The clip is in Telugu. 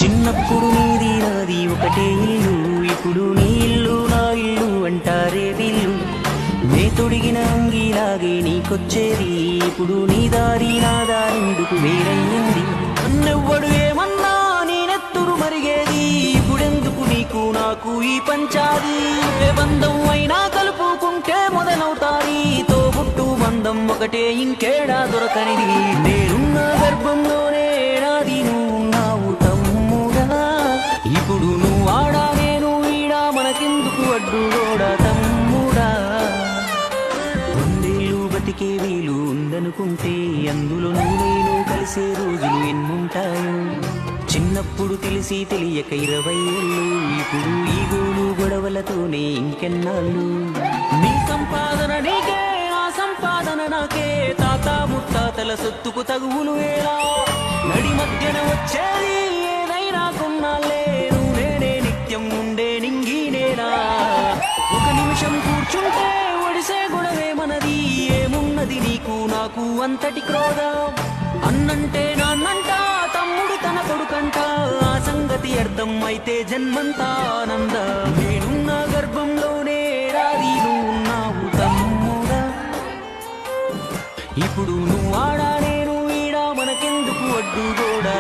చిన్నప్పుడు నీది నాది ఒకటే ఇల్లు, ఇప్పుడు నీ ఇల్లు నా ఇల్లు అంటారే వీళ్ళు. నే తొడిగిన అంగిలాగే నీకొచ్చేది, ఇప్పుడు నీ దారి నా దారిందుకు వేరయ్యింది. నన్నెవ్వడు ఏమన్నా నేనెత్తురు మరిగేది, ఇప్పుడెందుకు నీకు నాకు ఈ పంచాది. ఏ బంధం అయినా కలుపుకుంటే మొదలవుతాది, తోబుట్టు బంధం ఒకటే ఇంకేడా దొరకనిది. నేనున్న గర్భంలోనే నాది నువ్వున్నావు తమ్ముడా, ఇప్పుడు నువ్వు ఆడా నేను ఈడా మనకెందుకు అడ్డుగోడా తమ్ముడా. వందేళ్ళు బతికే వీలు ఉందనుకుంటే అందులో నువ్వు నేను కలిసే రోజులు ఎన్నుంటాయో. చిన్నప్పుడు తెలిసి తెలియక 20 ఏళ్ళు, ఇప్పుడు ఈ గోలు గొడవలతోనే ఇంకెన్నాళ్ళు. నీ సంపాదన నీకే ఆ సంపాదన నాకే, తాత ముత్తాతల సొత్తుకు తగువులు వేలా. నడి మధ్యన వచ్చేది ఏదైనా కొన్నాళ్ళే, నువ్వు నేనే నిత్యం ఉండే నింగినేనా. ఒక నిమిషం కూర్చుంటే ఒడిసే గొడవే మనది, ఏమున్నది నీకు నాకు అంతటి క్రోధం. అన్నంటే నాన్నంట, తమ్ముడు తన కొడుకంట, ఆ సంగతి అర్థం అయితే జన్మంతా ఆనంద. నేనున్న గర్భంలోనే రాది నువ్వున్నావు తమ్ముడా, ఇప్పుడు నువ్వు ఆడా నేను ఈడా మనకెందుకు అడ్డుగోడా.